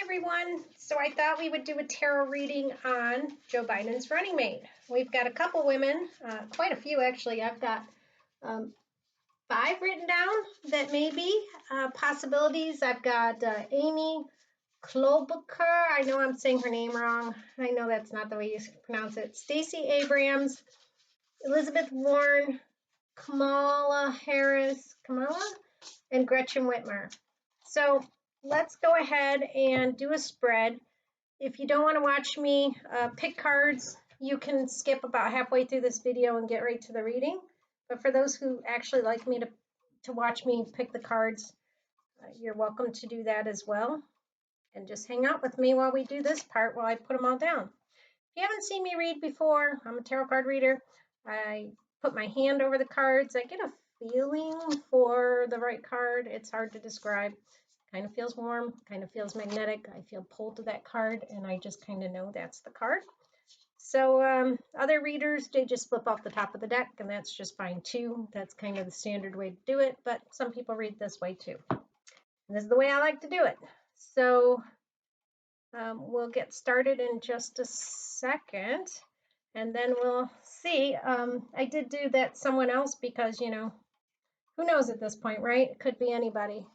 everyone. So I thought we would do a tarot reading on Joe Biden's running mate. We've got a couple women, quite a few actually. I've got 5 written down that may be possibilities. I've got Amy Klobuchar. I know I'm saying her name wrong. I know that's not the way you pronounce it. Stacey Abrams, Elizabeth Warren, Kamala Harris, and Gretchen Whitmer. So let's go ahead and do a spread. If you don't want to watch me pick cards, you can skip about halfway through this video and get right to the reading. But for those who actually like me to watch me pick the cards, you're welcome to do that as well. And just hang out with me while we do this part while I put them all down. If you haven't seen me read before, I'm a tarot card reader. I put my hand over the cards. I get a feeling for the right card. It's hard to describe. Kind of feels warm, kind of feels magnetic. I feel pulled to that card, and I just kind of know that's the card. So other readers, they just flip off the top of the deck, and that's just fine too. That's kind of the standard way to do it, but some people read this way too. And this is the way I like to do it. So we'll get started in just a second, and then we'll see. I did do that someone else because, you know, who knows at this point, right? It could be anybody.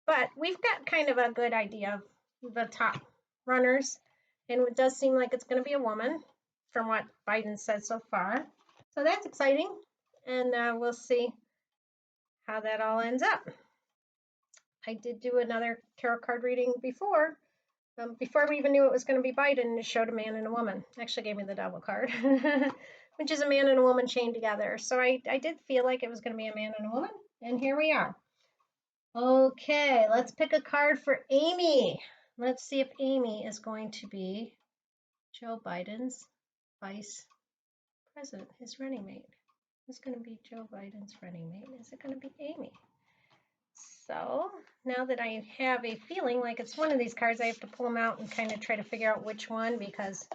But we've got kind of a good idea of the top runners, and it does seem like it's going to be a woman from what Biden said so far. So that's exciting, and we'll see how that all ends up. I did do another tarot card reading before we even knew it was going to be Biden. It showed a man and a woman. Actually gave me the Devil card, which is a man and a woman chained together. So I did feel like it was going to be a man and a woman, and here we are. Okay, let's pick a card for Amy. Let's see if Amy is going to be Joe Biden's vice president, his running mate. Who's going to be Joe Biden's running mate? Is it going to be Amy? So now that I have a feeling like it's one of these cards, I have to pull them out and kind of try to figure out which one, because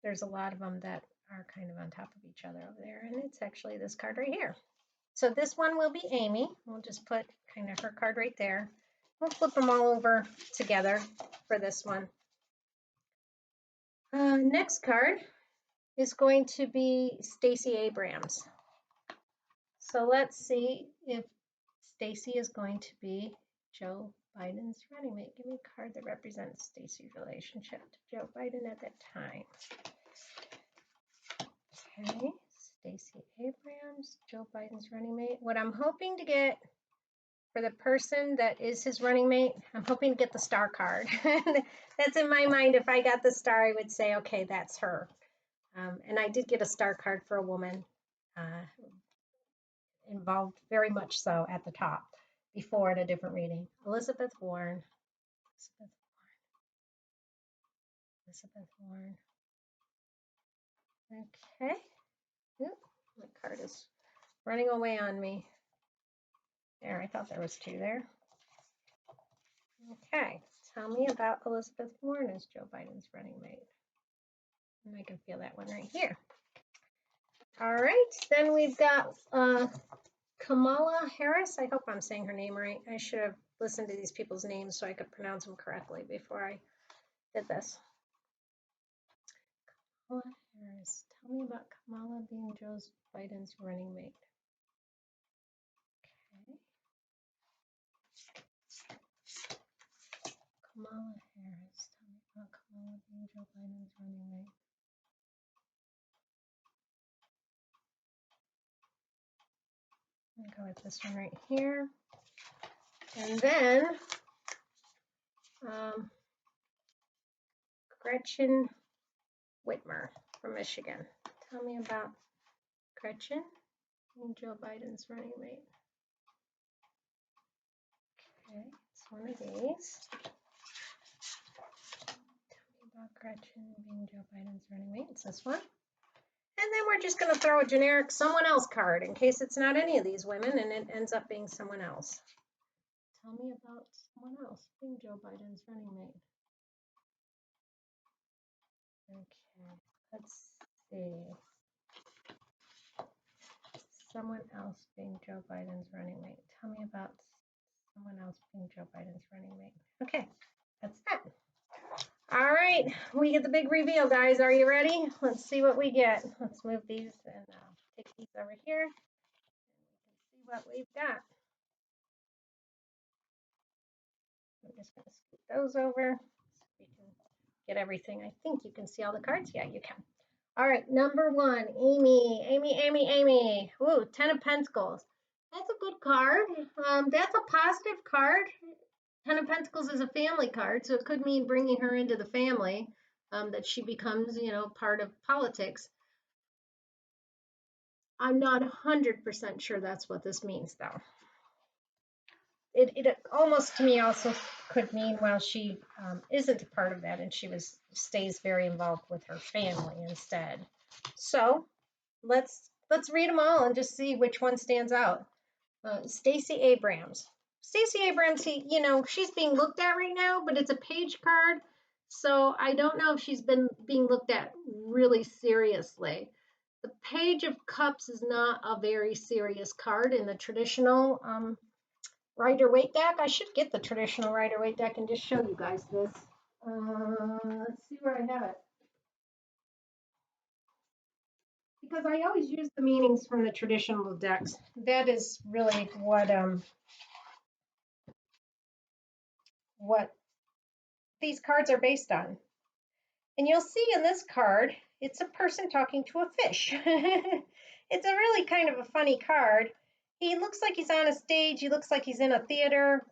there's a lot of them that are kind of on top of each other over there. And it's actually this card right here. So this one will be Amy. We'll just put kind of her card right there. We'll flip them all over together for this one. Next card is going to be Stacey Abrams. So let's see if Stacey is going to be Joe Biden's running mate. Give me a card that represents Stacey's relationship to Joe Biden at that time. Okay, Stacey Abrams, Joe Biden's running mate. What I'm hoping to get for the person that is his running mate, I'm hoping to get the star card. That's in my mind. If I got the star, I would say, okay, that's her. And I did get a star card for a woman, involved very much so at the top before at a different reading. Elizabeth Warren. Elizabeth Warren. Okay. Oop, my card is running away on me. There, I thought there was 2 there. Okay, tell me about Elizabeth Warren as Joe Biden's running mate. And I can feel that one right here. All right, then we've got Kamala Harris. I hope I'm saying her name right. I should have listened to these people's names so I could pronounce them correctly before I did this. Kamala Harris. Tell me about Kamala being Joe Biden's running mate. Okay. Kamala Harris. Tell me about Kamala being Joe Biden's running mate. I'm going to go with this one right here. And then Gretchen Whitmer from Michigan. Tell me about Gretchen and Joe Biden's running mate. Okay, it's one of these. Tell me about Gretchen being Joe Biden's running mate. It's this one. And then we're just going to throw a generic someone else card in case it's not any of these women and it ends up being someone else. Tell me about someone else being Joe Biden's running mate. Okay, let's see. Someone else being Joe Biden's running mate. Tell me about someone else being Joe Biden's running mate. Okay, that's All right, we get the big reveal, guys. Are you ready? Let's see what we get. Let's move these and take these over here. And we can see what we've got. I'm just going to scoot those over so we can get everything. I think you can see all the cards. Yeah, you can. All right, number one, Amy, Amy, Amy, Amy. Ooh, 10 of Pentacles. That's a good card. That's a positive card. 10 of Pentacles is a family card, so it could mean bringing her into the family, that she becomes, part of politics. I'm not 100% sure that's what this means, though. It almost to me also could mean, well, she isn't a part of that, and she stays very involved with her family instead. So let's read them all and just see which one stands out. Stacey Abrams. Stacey Abrams, she's being looked at right now, but it's a page card, so I don't know if she's been being looked at really seriously. The Page of Cups is not a very serious card in the traditional Rider-Waite deck. I should get the traditional Rider-Waite deck and just show you guys this. Let's see where I have it. Because I always use the meanings from the traditional decks. That is really what these cards are based on. And you'll see in this card, it's a person talking to a fish. It's a really kind of a funny card. He looks like he's on a stage. He looks like he's in a theater.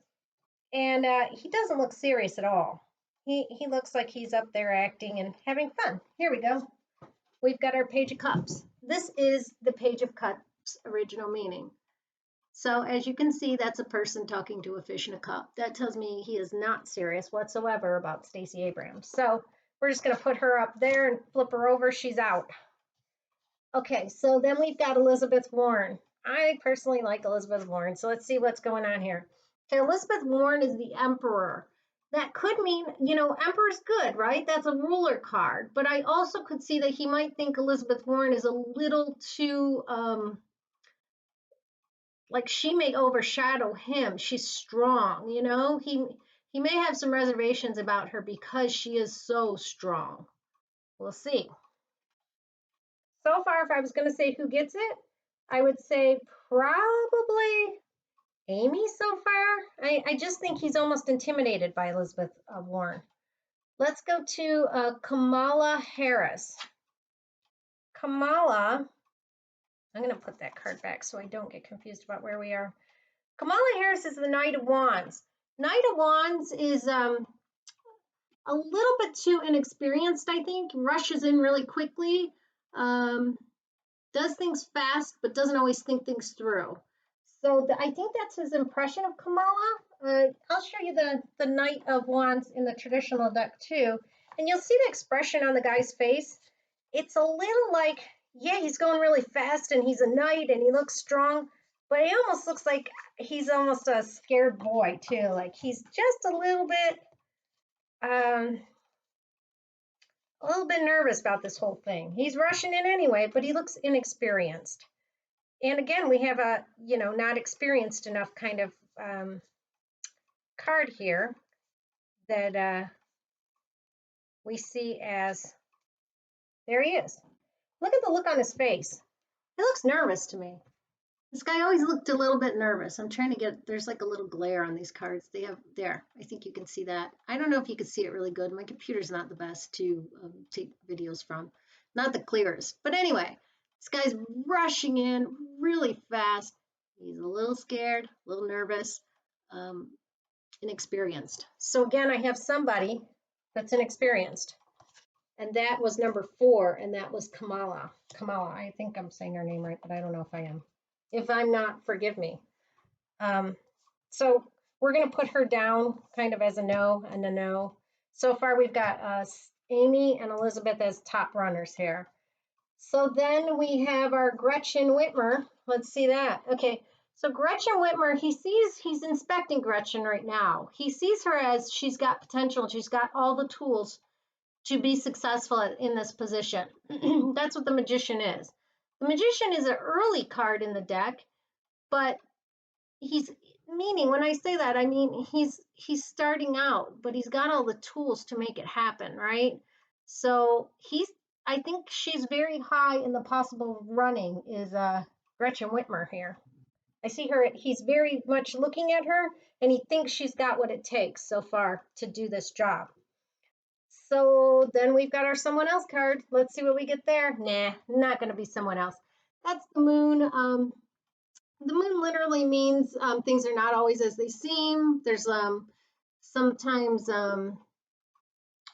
And he doesn't look serious at all. He looks like he's up there acting and having fun. Here we go. We've got our Page of Cups. This is the Page of Cups original meaning. So as you can see, that's a person talking to a fish in a cup. That tells me he is not serious whatsoever about Stacey Abrams. So we're just going to put her up there and flip her over. She's out. Okay, so then we've got Elizabeth Warren. I personally like Elizabeth Warren, so let's see what's going on here. Okay, Elizabeth Warren is the Emperor. That could mean, Emperor's good, right? That's a ruler card. But I also could see that he might think Elizabeth Warren is a little too, like she may overshadow him. She's strong, He may have some reservations about her because she is so strong. We'll see. So far, if I was going to say who gets it, I would say probably Amy so far. I just think he's almost intimidated by Elizabeth Warren. Let's go to Kamala Harris. Kamala, I'm going to put that card back so I don't get confused about where we are. Kamala Harris is the Knight of Wands. Knight of Wands is a little bit too inexperienced, I think. Rushes in really quickly. Does things fast, but doesn't always think things through. So I think that's his impression of Kamala. I'll show you the Knight of Wands in the traditional deck too. And you'll see the expression on the guy's face. It's a little like, yeah, he's going really fast and he's a knight and he looks strong, but he almost looks like he's almost a scared boy too. Like he's just a little bit nervous about this whole thing. He's rushing in anyway, but he looks inexperienced. And again, we have a, not experienced enough kind of card here that we see as, there he is. Look at the look on his face. He looks nervous to me. This guy always looked a little bit nervous. I'm trying to get, there's like a little glare on these cards. They have, there, I think you can see that. I don't know if you can see it really good. My computer's not the best to take videos from. Not the clearest. But anyway, this guy's rushing in really fast. He's a little scared, a little nervous, inexperienced. So again, I have somebody that's inexperienced. And that was number 4, and that was Kamala. Kamala, I think I'm saying her name right, but I don't know if I am. If I'm not, forgive me. So we're going to put her down kind of as a no and a no. So far, we've got Amy and Elizabeth as top runners here. So then we have our Gretchen Whitmer. Let's see that. Okay, so Gretchen Whitmer, he's inspecting Gretchen right now. He sees her as she's got potential. She's got all the tools to be successful in this position. That's what the Magician is. The Magician is an early card in the deck, but he's Meaning, when I say that, I mean he's starting out, but he's got all the tools to make it happen, right? So I think she's very high in the possible running is Gretchen Whitmer here. I see her, he's very much looking at her and he thinks she's got what it takes so far to do this job. So then we've got our someone else card. Let's see what we get there. Nah, not going to be someone else. That's the moon. The moon literally means things are not always as they seem. There's sometimes a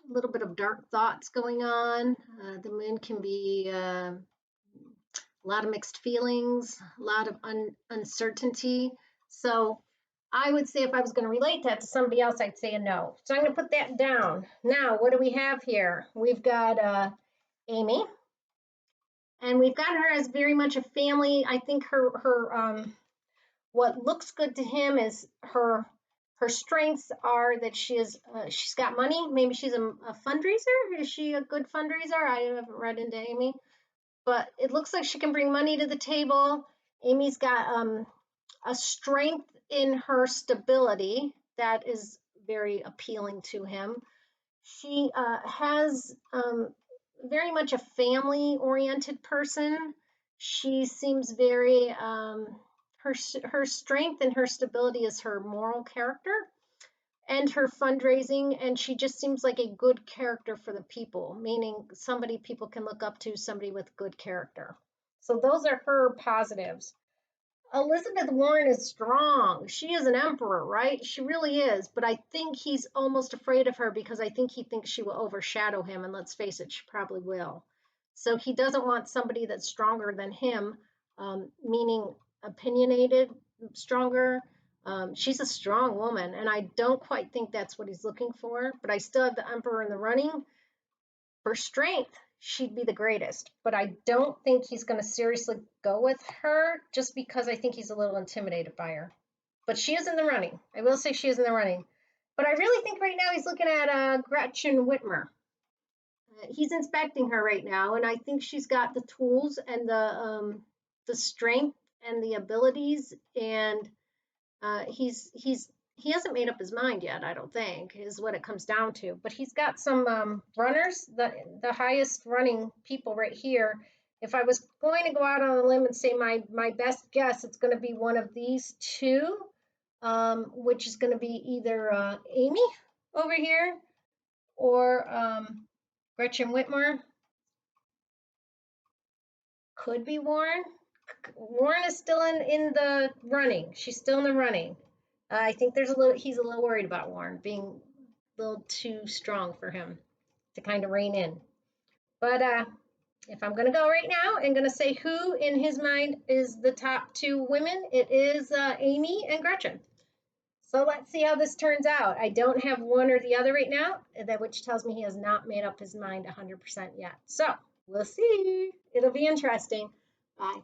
little bit of dark thoughts going on. The moon can be a lot of mixed feelings, a lot of uncertainty. So I would say if I was going to relate that to somebody else, I'd say a no. So I'm going to put that down. Now, what do we have here? We've got Amy, and we've got her as very much a family. I think her what looks good to him is her strengths are that she's got money. Maybe she's a fundraiser. Is she a good fundraiser? I haven't read into Amy, but it looks like she can bring money to the table. Amy's got a strength in her stability that is very appealing to him. She has very much a family-oriented person. She seems very her strength and her stability is her moral character and her fundraising, and she just seems like a good character for the people, meaning somebody people can look up to, somebody with good character. So those are her positives. Elizabeth Warren is strong. She is an emperor, right? She really is. But I think he's almost afraid of her because I think he thinks she will overshadow him. And let's face it, she probably will. So he doesn't want somebody that's stronger than him, meaning opinionated, stronger. She's a strong woman. And I don't quite think that's what he's looking for. But I still have the emperor in the running. For strength, she'd be the greatest, but I don't think he's going to seriously go with her just because I think he's a little intimidated by her. But she is in the running. I will say she is in the running. But I really think right now he's looking at Gretchen Whitmer. He's inspecting her right now, and I think she's got the tools and the strength and the abilities, and he hasn't made up his mind yet, I don't think, is what it comes down to. But he's got some runners, the highest running people right here. If I was going to go out on a limb and say my best guess, it's going to be one of these two, which is going to be either Amy over here or Gretchen Whitmer. Could be Warren. Warren is still in the running. She's still in the running. I think he's a little worried about Warren being a little too strong for him to kind of rein in. But if I'm going to go right now and going to say who in his mind is the top two women, it is Amy and Gretchen. So let's see how this turns out. I don't have one or the other right now, which tells me he has not made up his mind 100% yet. So we'll see. It'll be interesting. Bye.